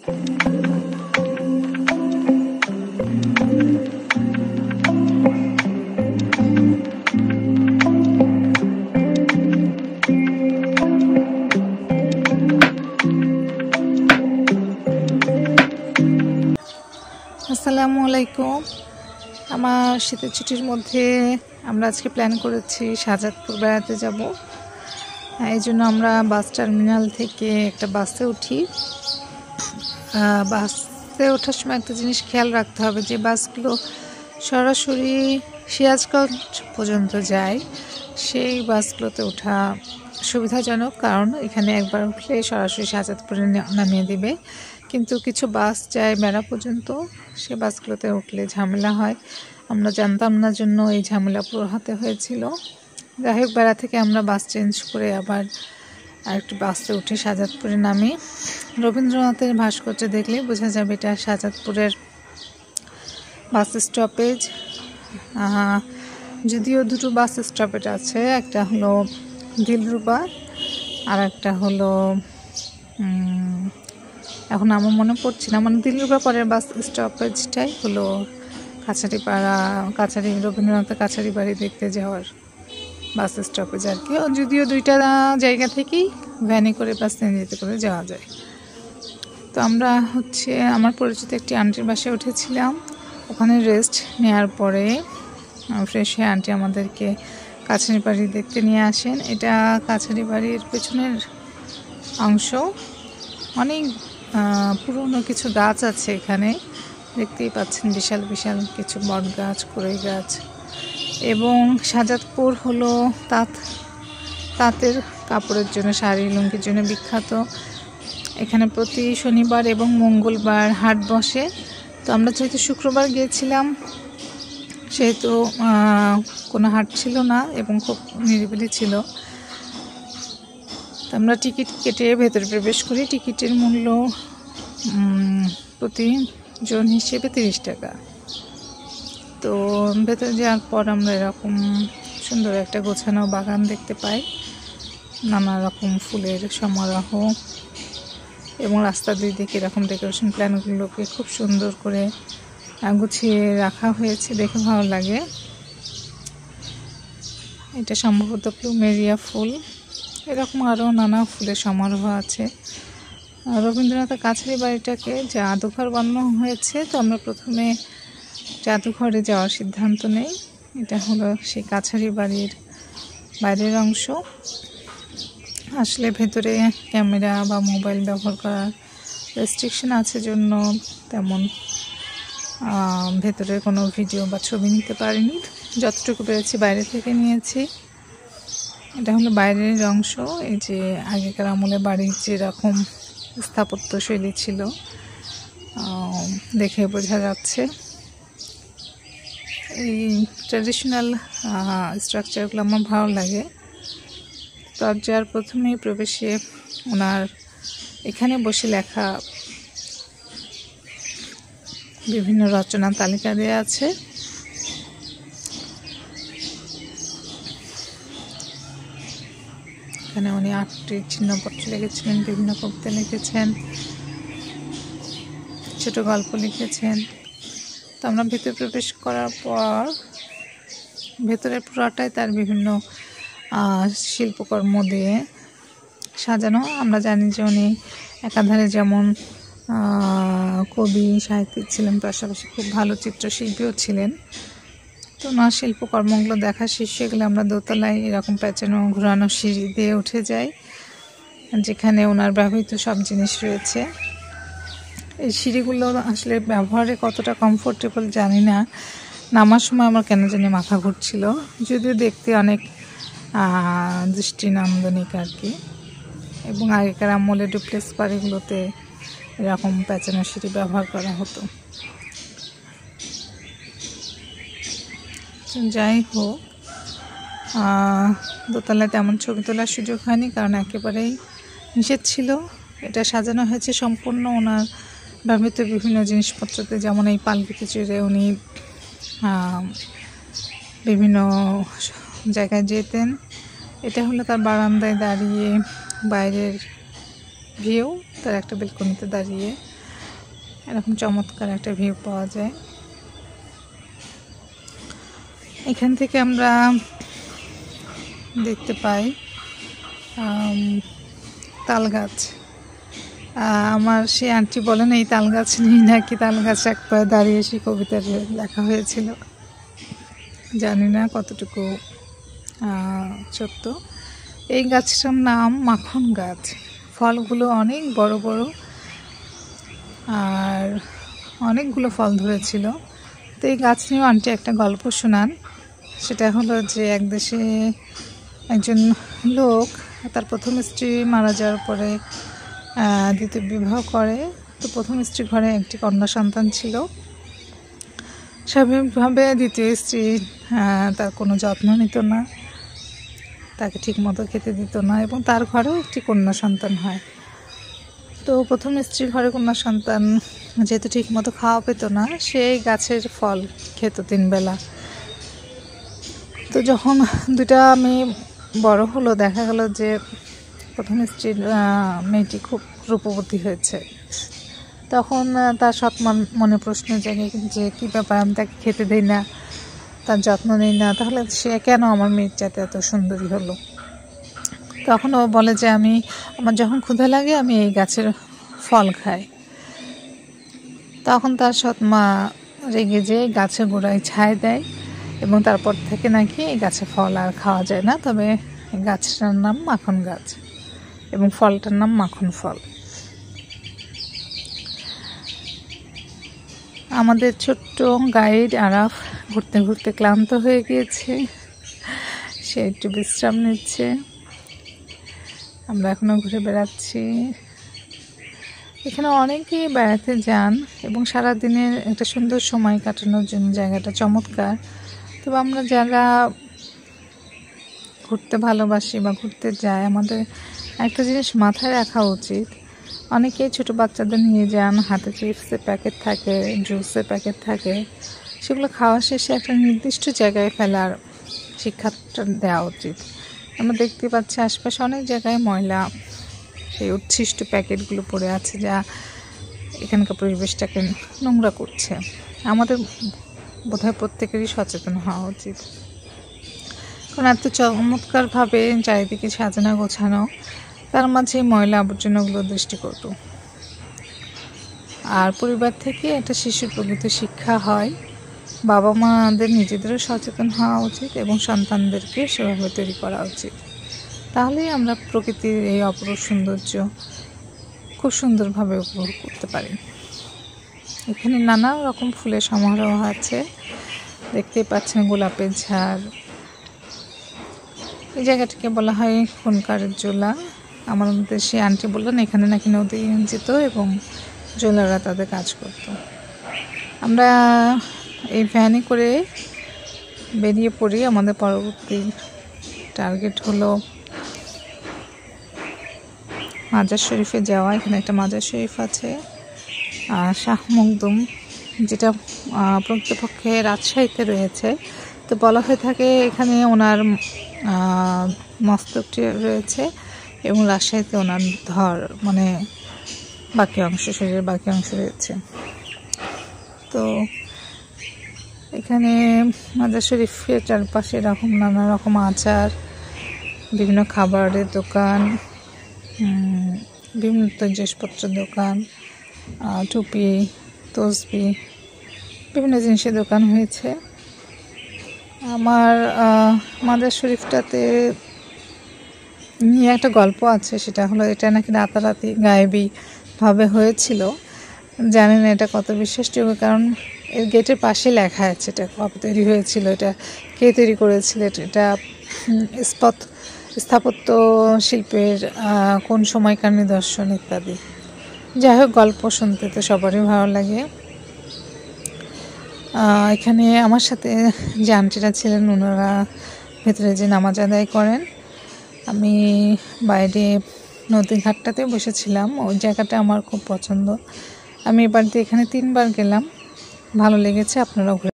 আসসালামু আলাইকুম। আমার শীতের ছুটির মধ্যে আমরা আজকে প্ল্যান করেছি শাহজাদপুর বেড়াতে যাব। এই জন্য আমরা বাস টার্মিনাল থেকে একটা বাসে উঠি। বাসে ওঠার সময় একটা জিনিস খেয়াল রাখতে হবে যে বাসগুলো সরাসরি সিরাজগঞ্জ পর্যন্ত যায়, সেই বাসগুলোতে ওঠা সুবিধাজনক, কারণ এখানে একবার উঠলে সরাসরি শাহজাদপুরে নামিয়ে দিবে। কিন্তু কিছু বাস যায় বেড়া পর্যন্ত, সে বাসগুলোতে উঠলে ঝামেলা হয়। আমরা জানতাম না জন্য এই ঝামেলা পোহাতে হয়েছিল। যাই হোক, বেড়া থেকে আমরা বাস চেঞ্জ করে আবার আরেকটি বাসে উঠে শাহজাদপুরে নামি। রবীন্দ্রনাথের ভাস্কর্য দেখলে বোঝা যাবে এটা শাহজাদপুরের বাস স্টপেজ। যদিও দুটো বাস স্টপেজ আছে, একটা হলো দিলরুবা আর একটা হলো এখন আমার মনে পড়ছে না, মানে দিলরুবা পরের বাস স্টপেজটাই হলো কাছারি রবীন্দ্রনাথের কাছারি বাড়ি দেখতে যাওয়ার বাস স্টপেজ আর কি। যদিও দুইটা জায়গা থেকেই ভ্যানে করে বা সিএনজিতে করে যাওয়া যায়। তো আমরা আমার পরিচিত একটি আন্টির বাসায় উঠেছিলাম। ওখানে রেস্ট নেওয়ার পরে ফ্রেশ হয়ে আন্টি আমাদেরকে কাছারি বাড়ি দেখতে নিয়ে আসেন। এটা কাছারি বাড়ির পেছনের অংশ। অনেক পুরনো কিছু গাছ আছে এখানে, দেখতেই পাচ্ছেন, বিশাল বিশাল কিছু বট গাছ, কড়ই গাছ। এবং শাহজাদপুর হলো তাঁতের কাপড়ের জন্য, শাড়ি লুঙ্গির জন্য বিখ্যাত। এখানে প্রতি শনিবার এবং মঙ্গলবার হাট বসে। তো আমরা যেহেতু শুক্রবার গিয়েছিলাম, সেহেতু কোনো হাট ছিল না এবং খুব নিরিবিলি ছিল। তো আমরা টিকিট কেটে ভেতরে প্রবেশ করি। টিকিটের মূল্য প্রতি জন হিসেবে 30 টাকা। তো ভেতরে যাওয়ার পর আমরা এরকম সুন্দর একটা গোছানো বাগান দেখতে পাই, নানা রকম ফুলের সমারোহ, এবং রাস্তার দুই দিকে এরকম ডেকোরেশন প্ল্যানগুলোকে খুব সুন্দর করে গুছিয়ে রাখা হয়েছে, দেখে ভালো লাগে। এটা সম্ভবত প্লুমেরিয়া ফুল, এরকম আরও নানা ফুলের সমারোহ আছে। রবীন্দ্রনাথের কাছারি বাড়িটাকে জাদুঘর বানানো হয়েছে। তো আমরা প্রথমে জাদুঘরে যাওয়ার সিদ্ধান্ত নেই। এটা হলো সেই কাছারি বাড়ির বাইরের অংশ। আসলে ভেতরে ক্যামেরা বা মোবাইল ব্যবহার করার রেস্ট্রিকশন আছে জন্য তেমন ভেতরে কোনো ভিডিও বা ছবি নিতে পারিনি। যতটুকু পেরেছি বাইরে থেকে নিয়েছি। এটা হলো বাইরের অংশ। এই যে আগেকার আমলে বাড়ির যেরকম স্থাপত্য শৈলী ছিল দেখে বোঝা যাচ্ছে। এই ট্র্যাডিশনাল স্ট্রাকচারগুলো আমার ভালো লাগে। দরজার প্রথমেই প্রবেশে ওনার এখানে বসে লেখা বিভিন্ন রচনা তালিকা দেওয়া আছে। এখানে উনি 8টি চিহ্নপত্র লিখেছিলেন, বিভিন্ন কবিতা লিখেছেন, ছোট গল্প লিখেছেন। তো আমরা ভেতরে প্রবেশ করার পর ভেতরের পুরাটাই তার বিভিন্ন শিল্পকর্ম দিয়ে সাজানো। আমরা জানি যে উনি একাধারে যেমন কবি, সাহিত্যিক ছিলেন, পাশাপাশি খুব ভালো চিত্রশিল্পীও ছিলেন। তো ওনার শিল্পকর্মগুলো দেখা শেষে গেলে আমরা দোতলায় এরকম পেঁচানো ঘোরানো সিঁড়ি দিয়ে উঠে যাই, যেখানে ওনার ব্যবহৃত সব জিনিস রয়েছে। এই সিঁড়িগুলো আসলে ব্যবহারে কতটা কমফোর্টেবল জানি না। নামার সময় আমার কেন জানি মাথা ঘুরছিল, যদিও দেখতে অনেক দৃষ্টিনন্দনিক আর কি। এবং আগেকার আমলে ডুপ্লেক্স বাড়িগুলোতে এরকম পেঁচানো সিঁড়ি ব্যবহার করা হতো। যাই হোক, দোতলায় তেমন ছবি তোলার সুযোগ হয়নি, কারণ একেবারেই নিষেধ ছিল। এটা সাজানো হয়েছে সম্পূর্ণ ওনার ব্যবহৃত বিভিন্ন জিনিসপত্রতে, যেমন এই পালকিতে চড়ে উনি বিভিন্ন জায়গায় যেতেন। এটা হলো তার বারান্দায় দাঁড়িয়ে বাইরের ভিউ, তার একটা বেলকনিতে দাঁড়িয়ে এরকম চমৎকার একটা ভিউ পাওয়া যায়। এখান থেকে আমরা দেখতে পাই তাল গাছ। আমার সে আন্টি বলেন এই তাল গাছ নেই নাকি তাল গাছ এক পায়ে দাঁড়িয়ে সেই কবিতার লেখা হয়েছিল, জানি না কতটুকু সত্য। এই গাছটার নাম মাখন গাছ। ফলগুলো অনেক বড় বড় আর অনেকগুলো ফল ধরেছিল। তো এই গাছ নিয়েও আন্টি একটা গল্প শোনান। সেটা হলো যে এক দেশে একজন লোক তার প্রথম স্ত্রী মারা যাওয়ার পরে দ্বিতীয় বিবাহ করে। তো প্রথম স্ত্রী ঘরে একটি কন্যা সন্তান ছিল। স্বাভাবিকভাবে দ্বিতীয় স্ত্রী তার কোনো যত্ন নিত না, তাকে ঠিক মতো খেতে দিত না, এবং তার ঘরেও একটি কন্যা সন্তান হয়। তো প্রথম স্ত্রীর ঘরে কন্যা সন্তান যেহেতু ঠিক মতো খাওয়া পেত না, সেই গাছের ফল খেত 3 বেলা। তো যখন দুটা মেয়ে বড় হলো, দেখা গেল যে প্রথম স্ত্রীর মেয়েটি খুব রূপবতী হয়েছে। তখন তার সৎ মনে প্রশ্ন জাগে যে কী ব্যাপার, আমি তাকে খেতে দিই না, তার যত্ন নিই না, তাহলে সে কেন আমার মেয়ের চাইতে এত সুন্দরী হলো? তখন ও বলে যে আমার যখন ক্ষুধা লাগে আমি এই গাছের ফল খাই। তখন তার সৎ মা রেগে যেয়ে গাছের গোড়ায় ছাই দেয়, এবং তারপর থেকে নাকি এই গাছের ফল আর খাওয়া যায় না। তবে গাছটার নাম মাখন গাছ এবং ফলটার নাম মাখন ফল। আমাদের ছোট্ট গাইড আরাফ ঘুরতে ঘুরতে ক্লান্ত হয়ে গিয়েছে, সে একটু বিশ্রাম নিচ্ছে। আমরা এখনো ঘুরে বেড়াচ্ছি। এখানে অনেকেই বেড়াতে যান এবং সারাদিনের একটা সুন্দর সময় কাটানোর জন্য জায়গাটা চমৎকার। তবে আমরা যারা ঘুরতে ভালোবাসি বা ঘুরতে যাই, আমাদের একটা জিনিস মাথায় রাখা উচিত। অনেকেই ছোট বাচ্চাদের নিয়ে যান, হাতে চিপসের প্যাকেট থাকে, জুসের প্যাকেট থাকে, সেগুলো খাওয়া শেষে একটা নির্দিষ্ট জায়গায় ফেলার শিক্ষাটা দেওয়া উচিত। আমরা দেখতে পাচ্ছি আশপাশে অনেক জায়গায় ময়লা, সেই উচ্ছিষ্ট প্যাকেটগুলো পড়ে আছে, যা এখানকার পরিবেশটাকে নোংরা করছে। আমাদের বোধহয় প্রত্যেকেরই সচেতন হওয়া উচিত, কারণ এত চমৎকারভাবে চারিদিকে সাজানো গোছানো, তার মাঝে ময়লা আবর্জনাগুলো দৃষ্টিকটু। আর পরিবার থেকে একটা শিশুর প্রকৃত শিক্ষা হয়। বাবা মাদের নিজেদেরও সচেতন হওয়া উচিত এবং সন্তানদেরকে সেভাবে তৈরি করা উচিত। তাহলেই আমরা প্রকৃতির এই অপরূপ সৌন্দর্য খুব সুন্দরভাবে উপভোগ করতে পারি। এখানে নানা রকম ফুলের সমারোহ আছে, দেখতেই পাচ্ছেন গোলাপের ঝাড়। এই জায়গাটাকে বলা হয় খুনকারের জোলা। আমার দেশে আন্টি বললেন এখানে নাকি নদী যেত এবং জোলারা তাদের কাজ করত। আমরা এই ভ্যানে করে বেরিয়ে পড়ি। আমাদের পরবর্তী টার্গেট হলো মাজার শরীফে যাওয়া। এখানে একটা মাজার শরীফ আছে, শাহ মখদুম, যেটা প্রকৃতপক্ষে রাজশাহীতে রয়েছে। তো বলা হয়ে থাকে এখানে ওনার মস্তকটি রয়েছে এবং রাজশাহীতে ওনার মানে বাকি অংশ, শরীরের বাকি অংশ রয়েছে। তো এখানে মাজার শরীফের চারপাশে এরকম নানা রকম আচার, বিভিন্ন খাবারের দোকান, বিভিন্ন জিনিসপত্রের দোকান, টুপি, তসবি, বিভিন্ন জিনিসের দোকান হয়েছে। আমার মাজার শরীফটাতে নিয়ে একটা গল্প আছে, সেটা হলো এটা নাকি রাতারাতি গায়েবীভাবে হয়েছিল। জানি না এটা কত বিশ্বাসযোগ্য, কারণ এর গেটের পাশে লেখা আছে এটা কবে তৈরি হয়েছিল, এটা কে তৈরি করেছিল, এটা স্থাপত্য শিল্পের কোন সময়কার নিদর্শন ইত্যাদি। যাই হোক, গল্প শুনতে তো সবারই ভালো লাগে। এখানে আমার সাথে যে আন্টিরা ছিলেন, ওনারা ভেতরে যে নামাজ আদায় করেন। আমি বাইরে নদী ঘাটটাতে বসেছিলাম, ওই জায়গাটা আমার খুব পছন্দ। আমি এবার দিয়ে এখানে 3 বার গেলাম, ভালো লেগেছে। আপনারাও